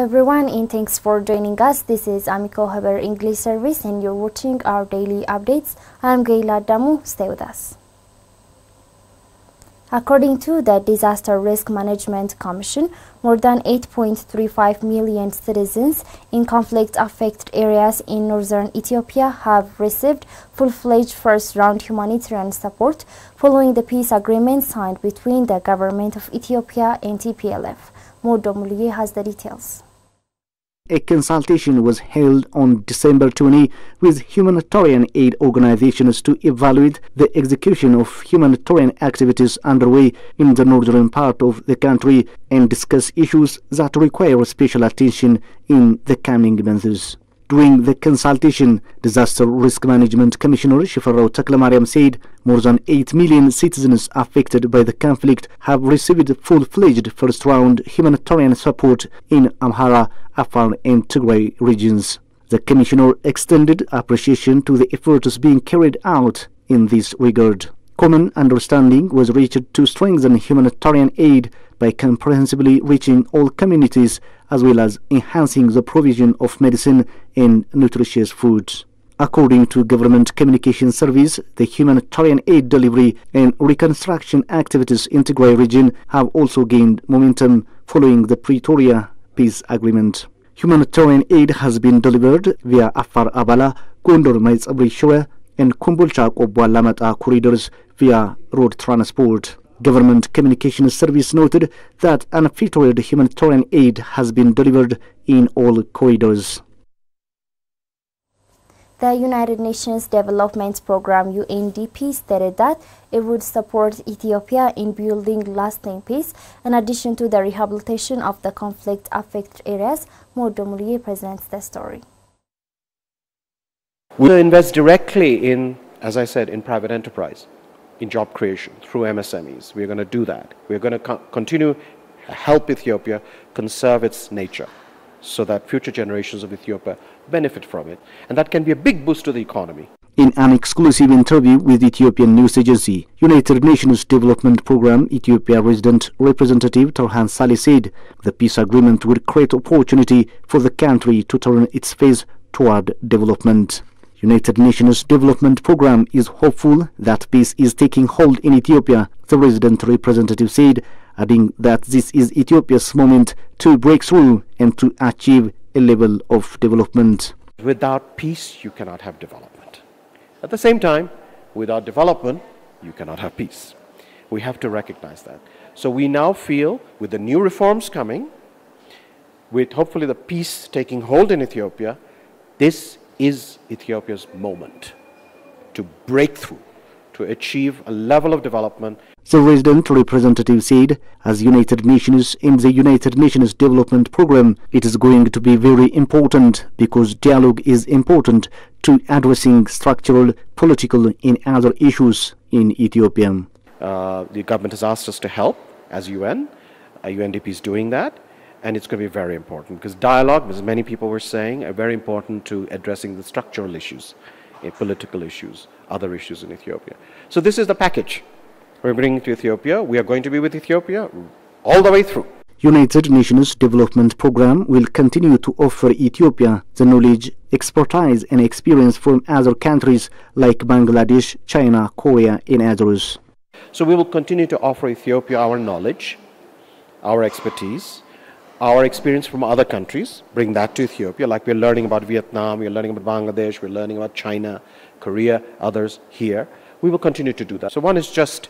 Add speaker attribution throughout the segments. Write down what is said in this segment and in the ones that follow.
Speaker 1: everyone, and thanks for joining us. This is AMECO Haber English Service and you're watching our daily updates. I'm Gaila Damu. Stay with us. According to the Disaster Risk Management Commission, more than 8.35 million citizens in conflict-affected areas in northern Ethiopia have received full-fledged first-round humanitarian support following the peace agreement signed between the government of Ethiopia and TPLF. Modomuliye has the details.
Speaker 2: A consultation was held on December 20 with humanitarian aid organizations to evaluate the execution of humanitarian activities underway in the northern part of the country and discuss issues that require special attention in the coming months. During the consultation, Disaster Risk Management Commissioner Shifarao Taklamariam said more than 8 million citizens affected by the conflict have received full-fledged first-round humanitarian support in Amhara, Afar and Tigray regions. The Commissioner extended appreciation to the efforts being carried out in this regard. Common understanding was reached to strengthen humanitarian aid by comprehensively reaching all communities as well as enhancing the provision of medicine and nutritious foods. According to Government Communication Service, the humanitarian aid delivery and reconstruction activities in Tigray region have also gained momentum following the Pretoria peace agreement. Humanitarian aid has been delivered via Afar Abala, Gondor Maizabri Shore and Kumbulcha Lamata corridors via road transport. Government Communication Service noted that unfiltered humanitarian aid has been delivered in all corridors.
Speaker 1: The United Nations Development Programme UNDP stated that it would support Ethiopia in building lasting peace in addition to the rehabilitation of the conflict-affected areas. Modomuliye presents the story.
Speaker 3: We will invest directly in, as I said, in private enterprise, in job creation through MSMEs. We're going to do that. We're going to continue to help Ethiopia conserve its nature so that future generations of Ethiopia benefit from it. And that can be a big boost to the economy.
Speaker 2: In an exclusive interview with Ethiopian news agency, United Nations Development Programme Ethiopia resident representative Torhan Saleh said the peace agreement would create opportunity for the country to turn its face toward development. United Nations Development Programme is hopeful that peace is taking hold in Ethiopia, the resident representative said, adding that this is Ethiopia's moment to break through and to achieve a level of development.
Speaker 3: Without peace, you cannot have development. At the same time, without development, you cannot have peace. We have to recognize that. So we now feel, with the new reforms coming, with hopefully the peace taking hold in Ethiopia, this is Ethiopia's moment to break through, to achieve a level of development.
Speaker 2: The resident representative said, as United Nations in the United Nations Development Programme, it is going to be very important because dialogue is important to addressing structural, political and other issues in Ethiopia.
Speaker 3: The government has asked us to help as UN. UNDP is doing that. And it's going to be very important because dialogue, as many people were saying, are very important to addressing the structural issues, political issues, other issues in Ethiopia. So this is the package we're bringing to Ethiopia. We are going to be with Ethiopia all the way through.
Speaker 2: United Nations Development Programme will continue to offer Ethiopia the knowledge, expertise and experience from other countries like Bangladesh, China, Korea and others.
Speaker 3: So we will continue to offer Ethiopia our knowledge, our expertise, our experience from other countries, bring that to Ethiopia, like we're learning about Vietnam, we're learning about Bangladesh, we're learning about China, Korea, others here. We will continue to do that. So one is just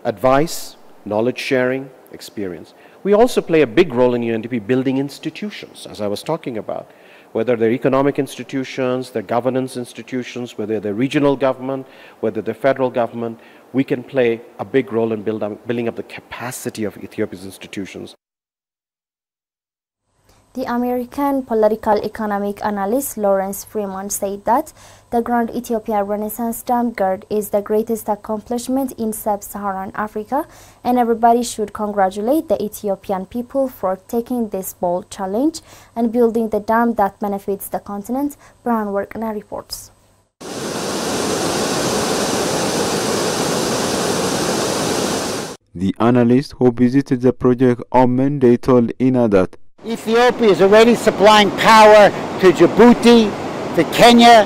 Speaker 3: advice, knowledge sharing, experience. We also play a big role in UNDP building institutions, as I was talking about, whether they're economic institutions, they're governance institutions, whether they're regional government, whether they're federal government, we can play a big role in building up the capacity of Ethiopia's institutions.
Speaker 1: The American political economic analyst Lawrence Freeman said that the Grand Ethiopia Renaissance Dam Guard is the greatest accomplishment in sub-Saharan Africa, and everybody should congratulate the Ethiopian people for taking this bold challenge and building the dam that benefits the continent. Brian Workner reports.
Speaker 4: The analyst who visited the project on Monday told INA that Ethiopia is already supplying power to Djibouti, to Kenya,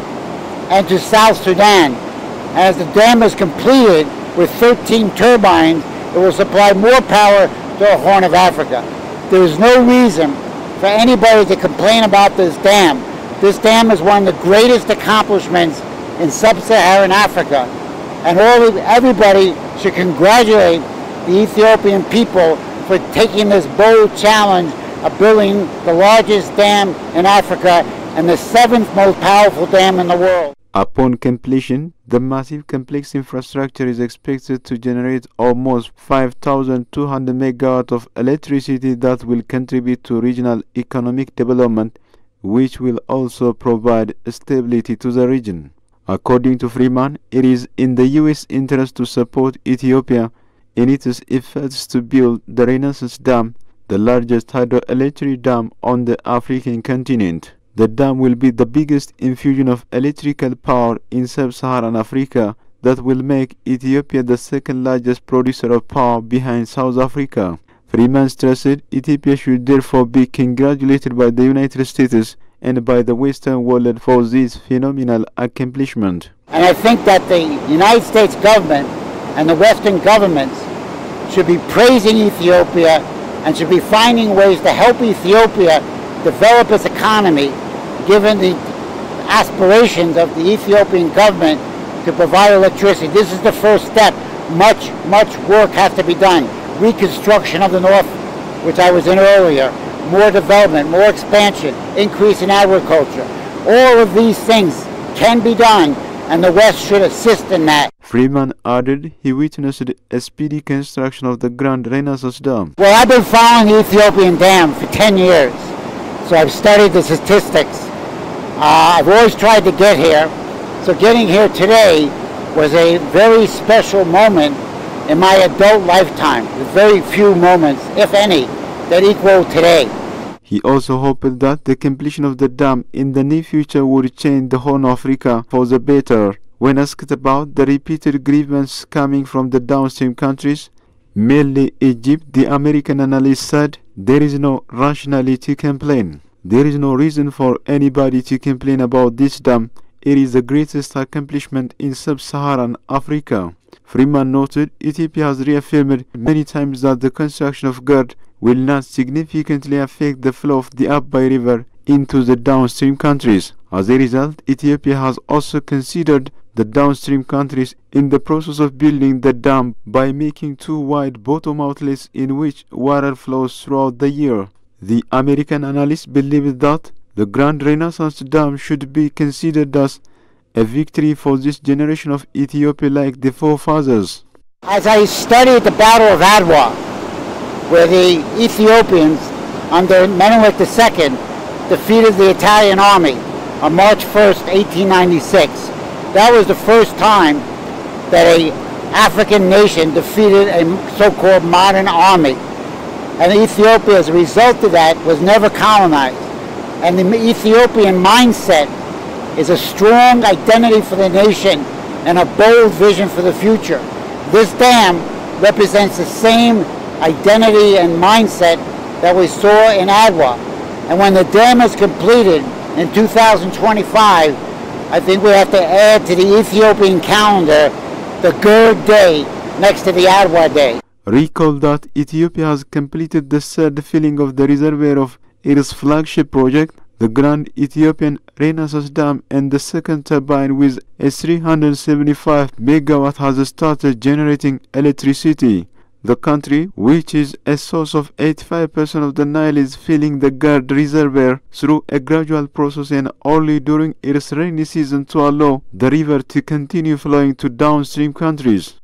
Speaker 4: and to South Sudan. As the dam is completed with 13 turbines, it will supply more power to the Horn of Africa. There is no reason for anybody to complain about this dam. This dam is one of the greatest accomplishments in sub-Saharan Africa, and everybody should congratulate the Ethiopian people for taking this bold challenge of building the largest dam in Africa and the seventh most powerful dam in the world.
Speaker 5: Upon completion, the massive complex infrastructure is expected to generate almost 5,200 megawatts of electricity that will contribute to regional economic development, which will also provide stability to the region. According to Freeman, it is in the U.S. interest to support Ethiopia in its efforts to build the Renaissance Dam, the largest hydroelectric dam on the African continent. The dam will be the biggest infusion of electrical power in sub-Saharan Africa that will make Ethiopia the second largest producer of power behind South Africa. Freeman stressed Ethiopia should therefore be congratulated by the United States and by the Western world for this phenomenal accomplishment.
Speaker 4: And I think that the United States government and the Western governments should be praising Ethiopia and should be finding ways to help Ethiopia develop its economy, given the aspirations of the Ethiopian government to provide electricity. This is the first step. Much work has to be done. Reconstruction of the North, which I was in earlier, more development, more expansion, increase in agriculture. All of these things can be done, and the West should assist in that.
Speaker 5: Freeman added he witnessed a speedy construction of the Grand Renaissance Dam.
Speaker 4: Well, I've been following the Ethiopian dam for 10 years, so I've studied the statistics. I've always tried to get here, so getting here today was a very special moment in my adult lifetime. There's very few moments, if any, that equal today.
Speaker 5: He also hoped that the completion of the dam in the near future would change the Horn of Africa for the better. When asked about the repeated grievances coming from the downstream countries, mainly Egypt, the American analyst said, "There is no rationality to complain. There is no reason for anybody to complain about this dam. It is the greatest accomplishment in sub-Saharan Africa." Freeman noted Ethiopia has reaffirmed many times that the construction of GERD will not significantly affect the flow of the Abai River into the downstream countries. As a result, Ethiopia has also considered the downstream countries in the process of building the dam by making two wide bottom outlets in which water flows throughout the year. The American analyst believes that the Grand Renaissance Dam should be considered as a victory for this generation of Ethiopia like the forefathers.
Speaker 4: As I studied the Battle of Adwa, where the Ethiopians under Menelik II defeated the Italian army on March 1st, 1896, that was the first time that an African nation defeated a so-called modern army. And Ethiopia, as a result of that, was never colonized. And the Ethiopian mindset is a strong identity for the nation and a bold vision for the future. This dam represents the same identity and mindset that we saw in Adwa. And when the dam is completed in 2025, I think we have to add to the Ethiopian calendar the GERD Day next to the Adwa Day.
Speaker 5: Recall that Ethiopia has completed the third filling of the reservoir of its flagship project, the Grand Ethiopian Renaissance Dam, and the second turbine with a 375 megawatt has started generating electricity. The country, which is a source of 85% of the Nile, is filling the GERD reservoir through a gradual process and only during its rainy season to allow the river to continue flowing to downstream countries.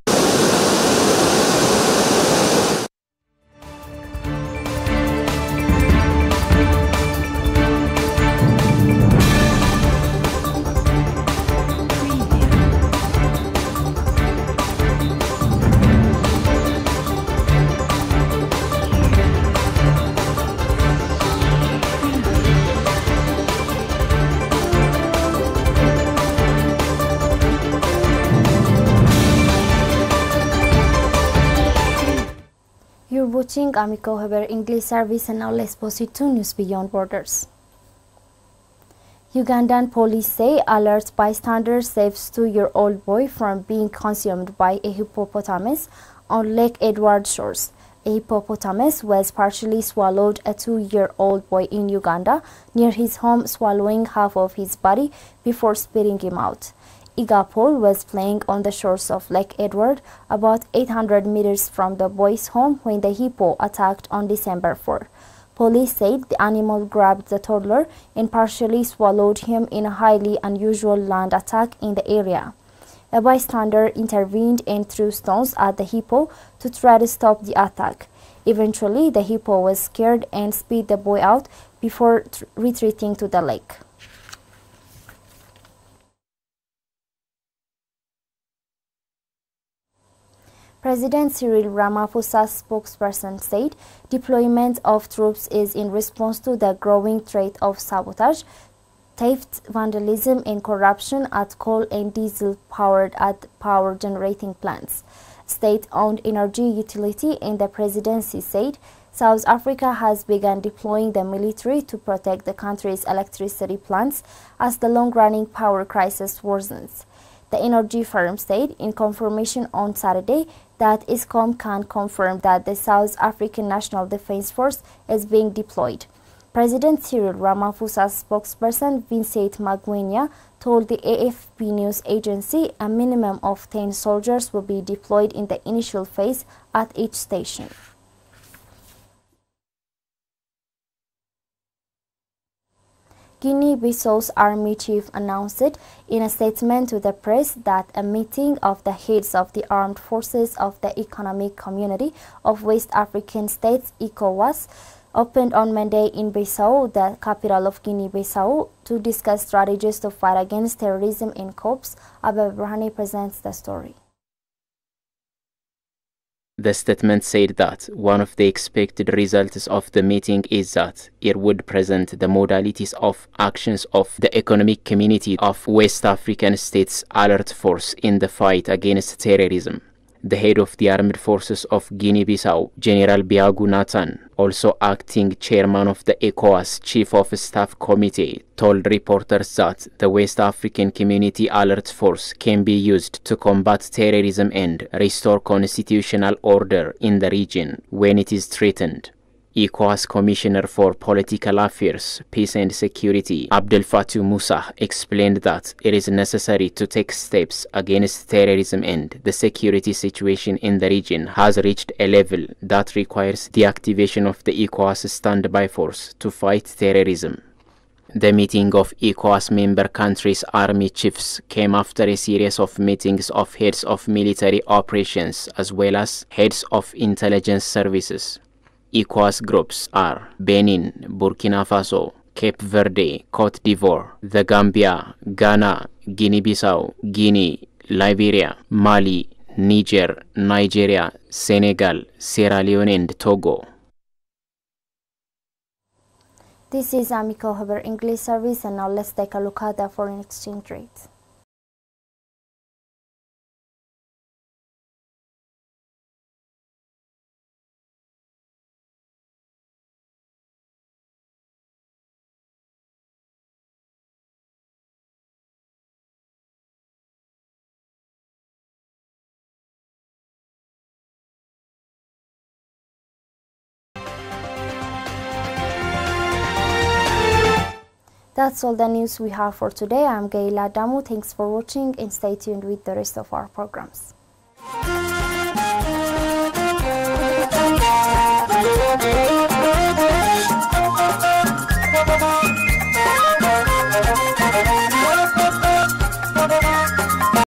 Speaker 1: You're watching AMECO Haber English service, and now let's proceed to news beyond borders. Ugandan police say alert bystander saves 2-year-old boy from being consumed by a hippopotamus on Lake Edward shores. A hippopotamus was partially swallowed a 2-year-old boy in Uganda near his home, swallowing half of his body before spitting him out. Igapol was playing on the shores of Lake Edward, about 800 meters from the boy's home, when the hippo attacked on December 4. Police said the animal grabbed the toddler and partially swallowed him in a highly unusual land attack in the area. A bystander intervened and threw stones at the hippo to try to stop the attack. Eventually, the hippo was scared and spit the boy out before retreating to the lake. President Cyril Ramaphosa's spokesperson said deployment of troops is in response to the growing threat of sabotage, theft, vandalism, and corruption at coal and diesel-powered power generating plants. State-owned energy utility in the presidency said South Africa has begun deploying the military to protect the country's electricity plants as the long-running power crisis worsens. The energy firm said in confirmation on Saturday that Eskom can confirm that the South African National Defence Force is being deployed. President Cyril Ramaphosa's spokesperson Vincent Magwenya told the AFP news agency a minimum of 10 soldiers will be deployed in the initial phase at each station. Guinea-Bissau's army chief announced in a statement to the press that a meeting of the heads of the armed forces of the Economic Community of West African States, ECOWAS, opened on Monday in Bissau, the capital of Guinea-Bissau, to discuss strategies to fight against terrorism in COPS. Abel Brahani presents the story.
Speaker 6: The statement said that one of the expected results of the meeting is that it would present the modalities of actions of the Economic Community of West African States Alert Force in the fight against terrorism. The head of the armed forces of Guinea-Bissau, General Biagu Nathan, also acting chairman of the ECOWAS Chief of Staff Committee, told reporters that the West African Community Alert Force can be used to combat terrorism and restore constitutional order in the region when it is threatened. ECOWAS Commissioner for Political Affairs, Peace and Security, Abdel Fattah Musa, explained that it is necessary to take steps against terrorism and the security situation in the region has reached a level that requires the activation of the ECOWAS standby force to fight terrorism. The meeting of ECOWAS member countries' army chiefs came after a series of meetings of heads of military operations as well as heads of intelligence services. ECOWAS groups are Benin, Burkina Faso, Cape Verde, Cote d'Ivoire, the Gambia, Ghana, Guinea-Bissau, Guinea, Liberia, Mali, Niger, Nigeria, Senegal, Sierra Leone and Togo.
Speaker 1: This is AMECO Haber English service, and now let's take a look at the foreign exchange rate. That's all the news we have for today. I'm Gaila Damu. Thanks for watching and stay tuned with the rest of our programs.